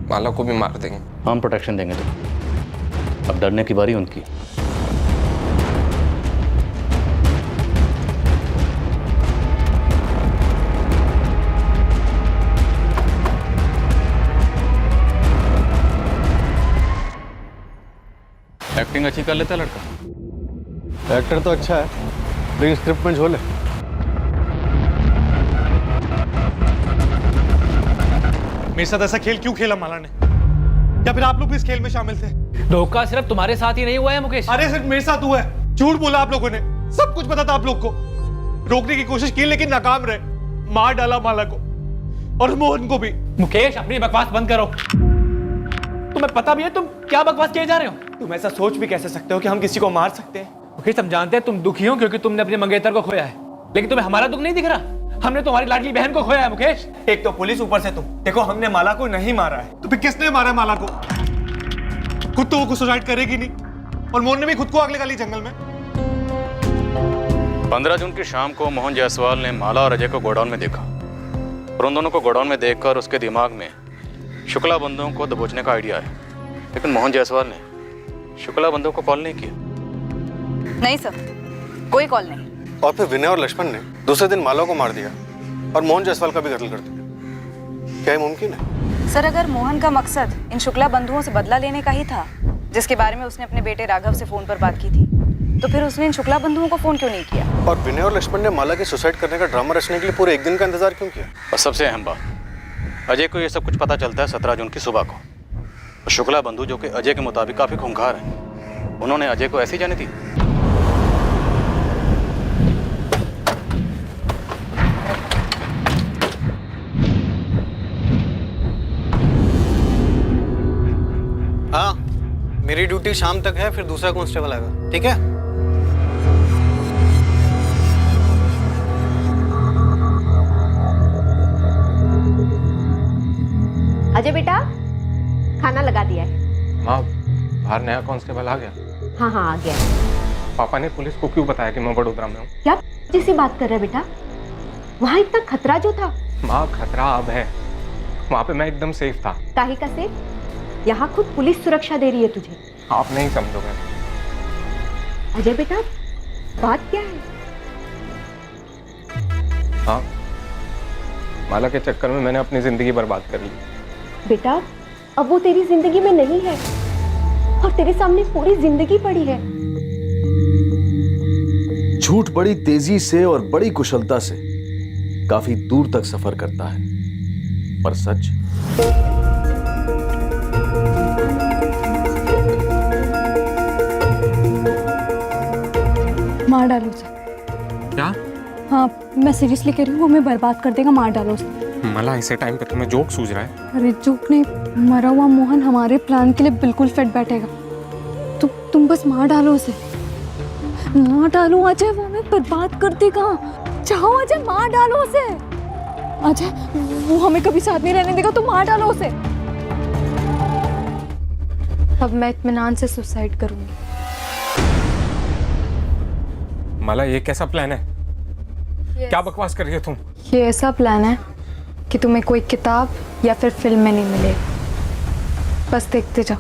माला को भी मार देंगे। हम प्रोटेक्शन देंगे तुम्हें, अब डरने की बारी उनकी। एक्टिंग अच्छी कर लेता लड़का। एक्टर तो अच्छा है, लेकिन स्क्रिप्ट में झोल है। मेरे साथ ऐसा खेल क्यों खेला माला ने? या फिर आप लोग भी इस खेल में शामिल थे? धोखा सिर्फ तुम्हारे साथ ही नहीं हुआ है मुकेश। अरे सिर्फ मेरे साथ हुआ है। झूठ बोला आप लोगों ने, सब कुछ पता था आप लोग को। रोकने की कोशिश की लेकिन नाकाम रहे। मार डाला माला को और मोहन को भी। मुकेश अपनी बकवास बंद करो। तुम्हें पता भी है तुम क्या बकवास किए जा रहे हो? तुम ऐसा सोच भी कैसे सकते हो कि हम किसी को मार सकते हैं? मुकेश हम जानते हैं तुम दुखी हो क्योंकि तुमने अपने मंगेतर को खोया है, लेकिन तुम्हें हमारा दुख नहीं दिख रहा? हमने तुम्हारी लाडली बहन को खोया है मुकेश। एक तो पुलिस, ऊपर से तुम। देखो हमने माला को नहीं मारा है। तो फिर किसने मारा है माला को? खुद तो वो सुसाइड करेगी नहीं और मोहन ने भी खुद को आग लगा ली जंगल में। 15 जून की शाम को मोहन जायसवाल ने माला और अजय को गोडाउन में देखा और उन दोनों को गोडाउन में देखकर उसके दिमाग में शुक्ला बंधुओं को दबोचने का आइडिया है, लेकिन मोहन जायसवाल ने शुक्ला बंधुओं को कॉल नहीं किया। नहीं सर, कोई कॉल नहीं। और फिर विनय और लक्ष्मण ने दूसरे दिन माला को मार दिया और मोहन जायसवाल का भी कत्ल कर दिया। क्या ये मुमकिन है? सर अगर मोहन का मकसद इन शुक्ला बंधुओं से बदला लेने का ही था, जिसके बारे में उसने अपने बेटे राघव से फोन पर बात की थी, तो फिर उसने इन शुक्ला बंधुओं को फोन क्यों नहीं किया? और विनय और लक्ष्मण ने माला के सुसाइड करने का ड्रामा रचने के लिए पूरे एक दिन का इंतजार क्यों किया? और सबसे अहम बात, अजय को ये सब कुछ पता चलता है 17 जून की सुबह को। और शुक्ला बंधु जो कि अजय के मुताबिक काफी खूंखार हैं, उन्होंने अजय को ऐसी जाने दी। हाँ, मेरी ड्यूटी शाम तक है, फिर दूसरा कांस्टेबल आएगा, ठीक है? अजय बेटा, खाना लगा दिया है। माँ, बाहर नया कांस्टेबल आ गया। हाँ हाँ आ गया। पापा ने पुलिस को क्यों बताया कि मैं वडोदरा में हूँ? क्या जैसी बात कर रहे बेटा? वहाँ इतना खतरा जो था। माँ खतरा अब है, वहाँ पे मैं एकदम सेफ था। काहे का सेफ? यहाँ खुद पुलिस सुरक्षा दे रही है तुझे। आप नहीं समझोगे। अजय बेटा, बात क्या है? हाँ, माला के चक्कर में मैंने अपनी जिंदगी बर्बाद कर ली। बेटा, अब वो तेरी जिंदगी में नहीं है और तेरे सामने पूरी जिंदगी पड़ी है। झूठ बड़ी तेजी से और बड़ी कुशलता से काफी दूर तक सफर करता है, पर सच मार डालो उसे। क्या? हाँ, मैं सीरियसली कह रही हूँ, वो हमें बर्बाद कर देगा, मार डालो उसे। माला ऐसे टाइम पे तुम्हें जोक सूझ रहा है? अरे जोक नहीं, मरा हुआ मोहन हमारे प्लान के लिए बिल्कुल फिट बैठेगा। तुम बस मार डालो उसे, मार डालो अजय, वो हमें बर्बाद कर देगा। चाहो अजय, मार डालो उसे। अजय, वो हमें कभी साथ नहीं रहने देगा, तो मार डालो उसे। अब मैं इत्मीनान से सुसाइड करूंगी। माला ये कैसा प्लान है? क्या बकवास कर रही हो तुम? ये ऐसा प्लान है कि तुम्हें कोई किताब या फिर फिल्म में नहीं मिले, बस देखते जाओ।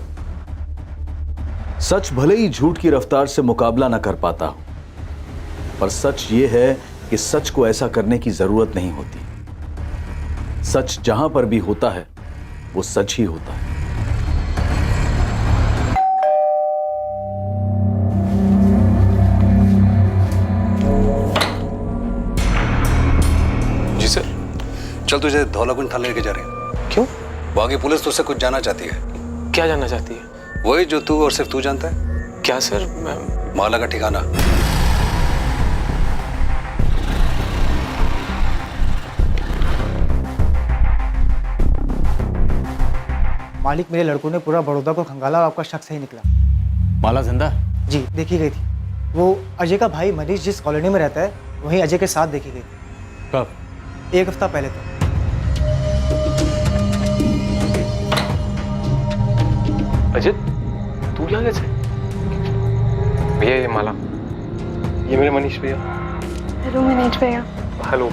सच भले ही झूठ की रफ्तार से मुकाबला ना कर पाता हो, पर सच ये है कि सच को ऐसा करने की जरूरत नहीं होती। सच जहां पर भी होता है वो सच ही होता है। जी सर। चल तुझे धौलाकुंड थाने लेके जा रहे हैं। क्यों? वहां की पुलिस तुझसे कुछ जानना चाहती है। क्या जानना चाहती है? वही जो तू और सिर्फ तू जानता है। क्या सर? माला का ठिकाना। मालिक, मेरे लड़कों ने पूरा बड़ौदा को खंगाला और आपका शक सही निकला। माला जिंदा? जी, देखी गई थी। वो अजय का भाई मनीष जिस कॉलोनी में रहता है, वहीं अजय के साथ देखी गई थी। कब? 1 हफ्ता पहले तक। अजित, तू यहाँ कैसे? भैया ये माला, ये मेरे मनीष भैया। हेलो मनीष भैया। हेलो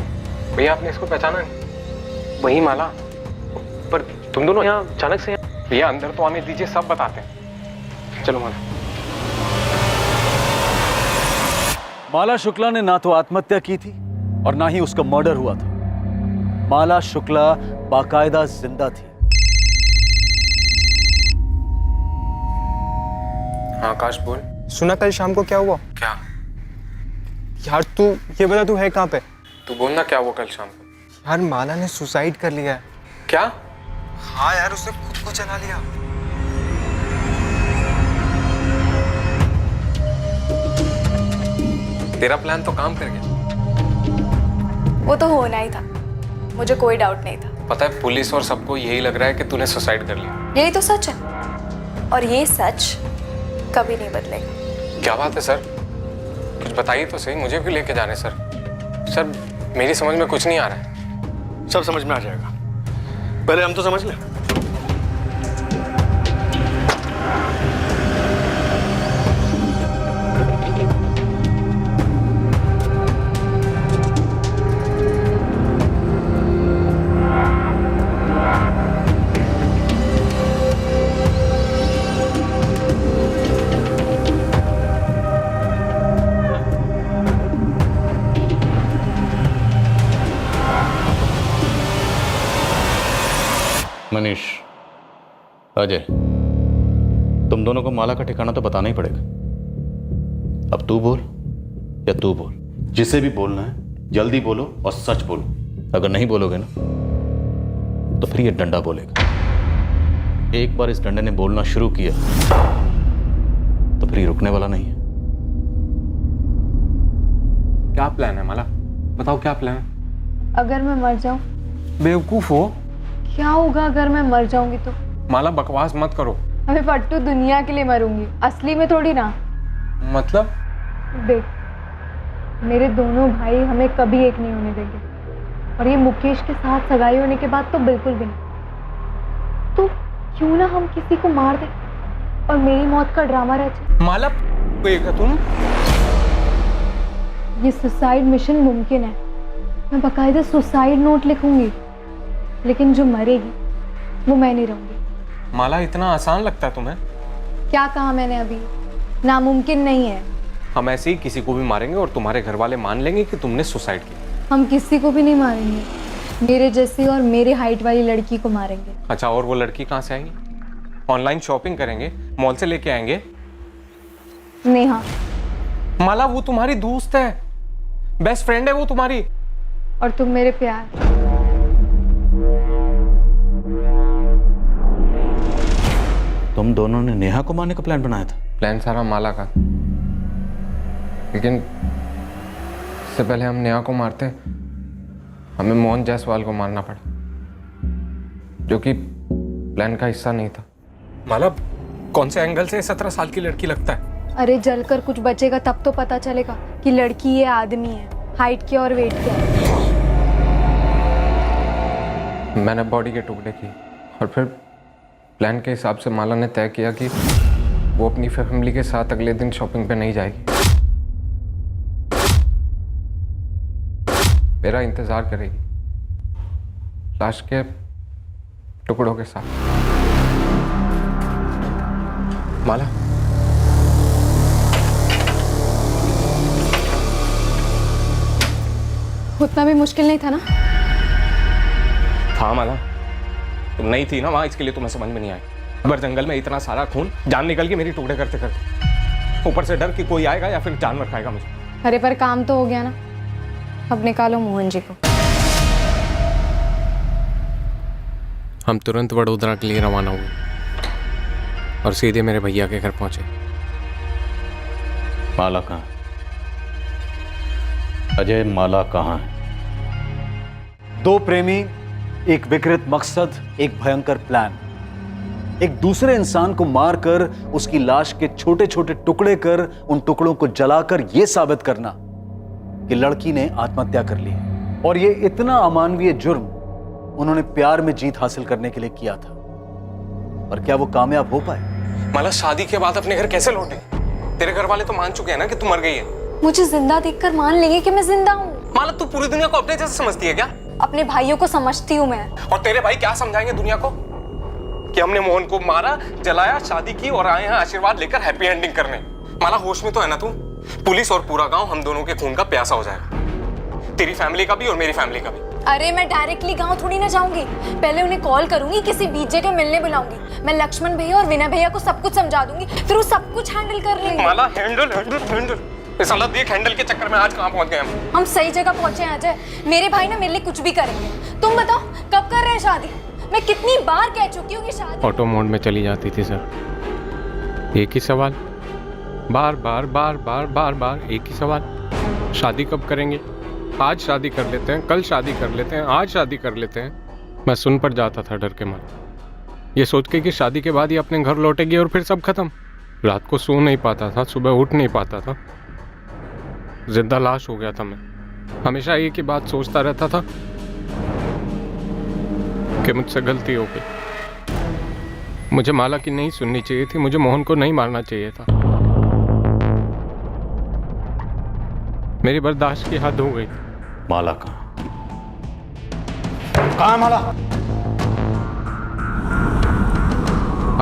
भैया, आपने इसको पहचाना नहीं? वही माला। पर तुम दोनों यहाँ अचानक से? भैया अंदर तो आने दीजिए, सब बताते हैं। चलो माला। माला शुक्ला ने ना तो आत्महत्या की थी और ना ही उसका मर्डर हुआ था। माला शुक्ला बाकायदा जिंदा थी। हाँ आकाश बोल। सुना कल शाम को क्या हुआ? क्या? यार तू ये बता, तू है कहाँ पे? तू बोलना क्या हुआ कल शाम को। यार माला ने सुसाइड कर लिया है। क्या? हाँ यार, उसने खुद को जला लिया। तेरा प्लान तो काम कर गया। वो तो होना ही था, मुझे कोई डाउट नहीं था। पता है पुलिस और सबको यही लग रहा है कि तूने सुसाइड कर लिया। यही तो सच है, और ये सच कभी नहीं बदलेगा। क्या बात है सर? कुछ बताइए तो सही, मुझे भी लेके जाने सर। सर मेरी समझ में कुछ नहीं आ रहा है। सब समझ में आ जाएगा, पहले हम तो समझ लें। मनीष, अजय, तुम दोनों को माला का ठिकाना तो बताना ही पड़ेगा। अब तू बोल या तू बोल। जिसे भी बोलना है जल्दी बोलो और सच बोलो। अगर नहीं बोलोगे ना तो फिर ये डंडा बोलेगा। एक बार इस डंडे ने बोलना शुरू किया तो फिर ये रुकने वाला नहीं है। क्या प्लान है माला? बताओ क्या प्लान है? अगर मैं मर जाऊं? बेवकूफ हो। क्या होगा अगर मैं मर जाऊंगी तो? माला बकवास मत करो। अबे फट्टू, दुनिया के लिए मरूंगी, असली में थोड़ी ना। मतलब? देख, मेरे दोनों भाई हमें कभी एक नहीं होने देंगे, और ये मुकेश के साथ सगाई होने के बाद तो बिल्कुल भी नहीं। तो क्यों ना हम किसी को मार दें और मेरी मौत का ड्रामा रह जाए। माला तुम? ये सुसाइड मिशन मुमकिन है। मैं बकायदा सुसाइड नोट लिखूंगी, लेकिन जो मरेगी वो मैं नहीं रहूंगी। माला इतना आसान लगता है तुम्हें? क्या कहा मैंने अभी? नामुमकिन नहीं है। हम ऐसे ही किसी को भी मारेंगे और तुम्हारे घर वाले मान लेंगे कि तुमने सुसाइड किया। हम किसी को भी नहीं मारेंगे, मेरे जैसी और मेरे हाइट वाली लड़की को मारेंगे। अच्छा, और वो लड़की कहाँ से आएगी? ऑनलाइन शॉपिंग करेंगे, मॉल से लेके आएंगे। नेहा। माला वो तुम्हारी दोस्त है, बेस्ट फ्रेंड है वो तुम्हारी। और तुम मेरे प्यार। तुम दोनों ने नेहा को मारने का प्लान बनाया था? प्लान सारा माला का, लेकिन इससे पहले हम नेहा को मारते हमें मोहन जायसवाल को मारना पड़ा, जो कि प्लान का हिस्सा नहीं था। माला कौन से एंगल से 17 साल की लड़की लगता है? अरे जलकर कुछ बचेगा तब तो पता चलेगा कि लड़की ये आदमी है, हाइट क्या और वेट क्या है। मैंने बॉडी के टुकड़े किए और फिर प्लान के हिसाब से माला ने तय किया कि वो अपनी फैमिली के साथ अगले दिन शॉपिंग पे नहीं जाएगी, मेरा इंतजार करेगी। लाश के टुकड़ों के साथ। माला, उतना भी मुश्किल नहीं था ना? था माला, तुम नहीं थी ना वहां, इसके लिए तुम्हें समझ में नहीं आई। अगर जंगल में इतना सारा खून, जान निकल गई मेरी टुकड़े करते करते, ऊपर से डर कि कोई आएगा या फिर जानवर खाएगा मुझे। अरे पर काम तो हो गया ना, अब निकालो मोहन जी को। हम तुरंत वडोदरा के लिए रवाना हुए और सीधे मेरे भैया के घर पहुंचे। माला कहाँ? अजय, माला कहाँ है? दो प्रेमी, एक विकृत मकसद, एक भयंकर प्लान। एक दूसरे इंसान को मारकर उसकी लाश के छोटे छोटे टुकड़े कर उन टुकड़ों को जलाकर यह साबित करना कि लड़की ने आत्महत्या कर ली है। और यह इतना अमानवीय जुर्म उन्होंने प्यार में जीत हासिल करने के लिए किया था। और क्या वो कामयाब हो पाए? माला, शादी के बाद अपने घर कैसे लौटे? तेरे घर वाले तो मान चुके हैं ना कि तू मर गई है। मुझे जिंदा देखकर मान लेंगे कि मैं जिंदा हूँ। माला, तू पूरी दुनिया को अपने जैसे समझती है क्या? अपने भाइयों को समझती हूँ मैं। और तेरे भाई क्या समझाएंगे दुनिया को कि हमने मोहन को मारा, जलाया, शादी की और आए हैं आशीर्वाद लेकर हैप्पी एंडिंग करने। माला, होश में तो है ना तू? पुलिस और पूरा गांव हम दोनों के खून का प्यासा हो जाएगा, तेरी फैमिली का भी और मेरी फैमिली का भी। अरे मैं डायरेक्टली गांव थोड़ी ना जाऊंगी, पहले उन्हें कॉल करूंगी, किसी बीच जगह मिलने बुलाऊंगी। मैं लक्ष्मण भैया और विनय भैया को सब कुछ समझा दूंगी, फिर वो सब कुछ हैंडल कर लेंगे। माला, हैंडल हैंडल हैंडल, साला देख हैंडल के चक्कर में आज कहां पहुंच गए हम सही जगह पहुंचे हैं अजय। मेरे भाई ना मेरे लिए कुछ भी करेंगे। तुम बताओ कब कर रहे हैं शादी? मैं कितनी बार कह चुकी हूँ कि शादी। ऑटो मोड में चली जाती थी सर, एक ही सवाल, बार बार बार बार बार बार एक ही सवाल, शादी कब करेंगे? आज शादी कर लेते हैं, कल शादी कर लेते हैं, आज शादी कर लेते हैं। मैं सुन पर जाता था डर के मारे, ये सोच के कि शादी के बाद ही अपने घर लौटेगी और फिर सब खत्म। रात को सो नहीं पाता था, सुबह उठ नहीं पाता था, जिंदा लाश हो गया था मैं। हमेशा एक ही बात सोचता रहता था कि मुझसे गलती हो गई, मुझे माला की नहीं सुननी चाहिए थी, मुझे मोहन को नहीं मारना चाहिए था। मेरी बर्दाश्त की हद हो गई। माला कहाँ? कहाँ माला?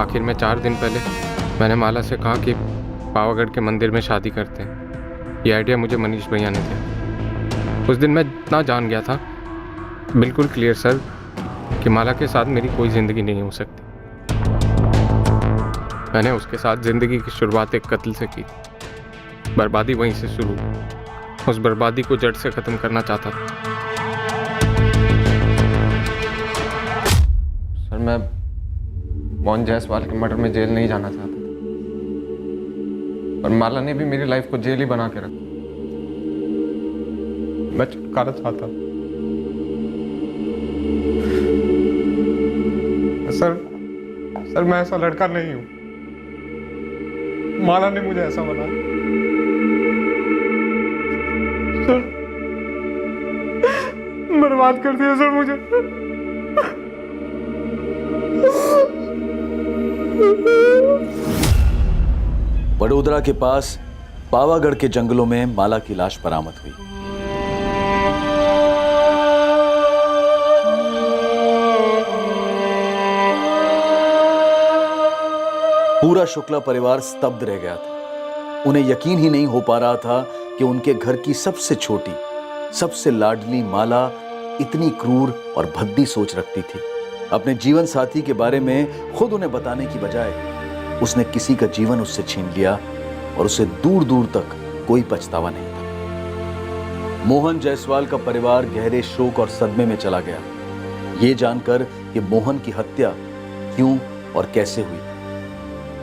आखिर में 4 दिन पहले मैंने माला से कहा कि पावागढ़ के मंदिर में शादी करते हैं। ये आइडिया मुझे मनीष भैया ने दिया। उस दिन मैं इतना जान गया था, बिल्कुल क्लियर सर, कि माला के साथ मेरी कोई ज़िंदगी नहीं हो सकती। मैंने उसके साथ ज़िंदगी की शुरुआत एक कत्ल से की, बर्बादी वहीं से शुरू। उस बर्बादी को जड़ से ख़त्म करना चाहता था। सर, मैं मोहन जायसवाल के मर्डर में जेल नहीं जाना चाहता था, और माला ने भी मेरी लाइफ को जेल ही बना के रखा। मैं छुटकारा चाहता। सर, मैं ऐसा लड़का नहीं हूं। माला ने मुझे ऐसा बनाया। सर, बर्बाद कर दिया सर मुझे। वडोदरा के पास पावागढ़ के जंगलों में माला की लाश बरामद हुई। पूरा शुक्ला परिवार स्तब्ध रह गया था। उन्हें यकीन ही नहीं हो पा रहा था कि उनके घर की सबसे छोटी, सबसे लाडली माला इतनी क्रूर और भद्दी सोच रखती थी। अपने जीवन साथी के बारे में खुद उन्हें बताने की बजाय उसने किसी का जीवन उससे छीन लिया, और उसे दूर दूर तक कोई पछतावा नहीं था। मोहन जायसवाल का परिवार गहरे शोक और सदमे में चला गया, ये जानकर कि मोहन की हत्या क्यों और कैसे हुई।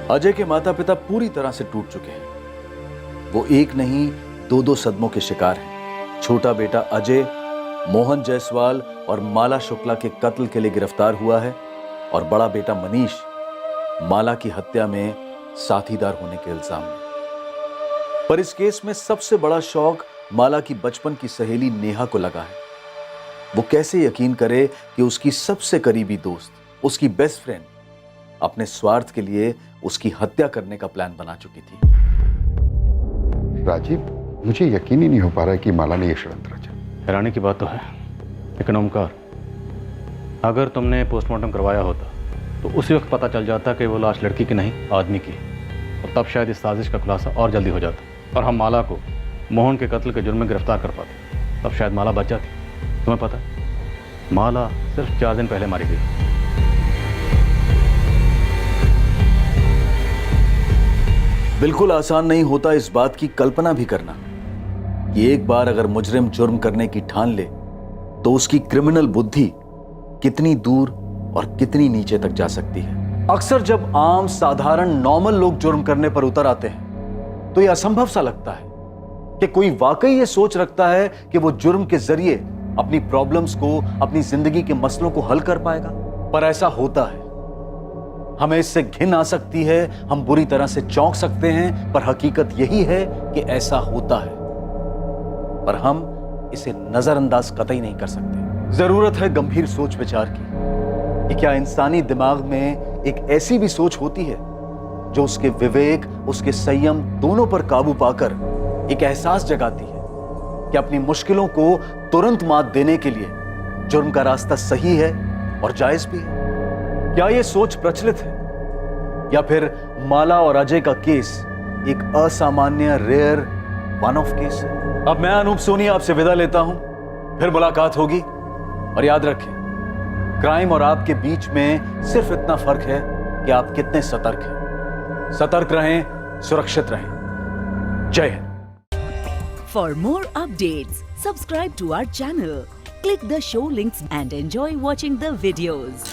अजय के माता पिता पूरी तरह से टूट चुके हैं। वो एक नहीं, 2 सदमों के शिकार हैं। छोटा बेटा अजय मोहन जायसवाल और माला शुक्ला के कत्ल के लिए गिरफ्तार हुआ है, और बड़ा बेटा मनीष माला की हत्या में साथीदार होने के इल्जाम में। पर इस केस में सबसे बड़ा शौक माला की बचपन की सहेली नेहा को लगा है। वो कैसे यकीन करे कि उसकी सबसे करीबी दोस्त, उसकी बेस्ट फ्रेंड, अपने स्वार्थ के लिए उसकी हत्या करने का प्लान बना चुकी थी। राजीव, मुझे यकीन ही नहीं हो पा रहा है कि माला ने यह षड्यंत्र रचा। हैरानी की बात तो है, लेकिन ओमकार, अगर तुमने पोस्टमार्टम करवाया होता तो उसी वक्त पता चल जाता कि वो लाश लड़की की नहीं आदमी की है, और तब शायद इस साजिश का खुलासा और जल्दी हो जाता और हम माला को मोहन के कत्ल के जुर्म में गिरफ्तार कर पाते। तब शायद माला बच जाती। तुम्हें पता है, माला सिर्फ 4 दिन पहले मारी गई। बिल्कुल आसान नहीं होता इस बात की कल्पना भी करना कि एक बार अगर मुजरिम जुर्म करने की ठान ले तो उसकी क्रिमिनल बुद्धि कितनी दूर और कितनी नीचे तक जा सकती है। अक्सर जब आम साधारण नॉर्मल लोग जुर्म करने पर उतर आते हैं तो यह असंभव सा लगता है कि कोई वाकई ये सोच रखता है कि वो जुर्म के जरिए अपनी प्रॉब्लम्स को, अपनी जिंदगी के मसलों को हल कर पाएगा। पर ऐसा होता है। हमें इससे घिन आ सकती है, हम बुरी तरह से चौंक सकते हैं, पर हकीकत यही है कि ऐसा होता है, पर हम इसे नजरअंदाज कतई नहीं कर सकते। जरूरत है गंभीर सोच विचार की कि क्या इंसानी दिमाग में एक ऐसी भी सोच होती है जो उसके विवेक, उसके संयम दोनों पर काबू पाकर एक एहसास जगाती है कि अपनी मुश्किलों को तुरंत मात देने के लिए जुर्म का रास्ता सही है और जायज भी है। क्या यह सोच प्रचलित है या फिर माला और अजय का केस एक असामान्य, रेयर, वन ऑफ केस है? अब मैं अनूप सोनी आपसे विदा लेता हूं, फिर मुलाकात होगी। और याद रखें, क्राइम और आपके बीच में सिर्फ इतना फर्क है कि आप कितने सतर्क हैं। सतर्क रहें, सुरक्षित रहें। जय Hind. For more updates, subscribe to our channel, click the show links and enjoy watching the videos.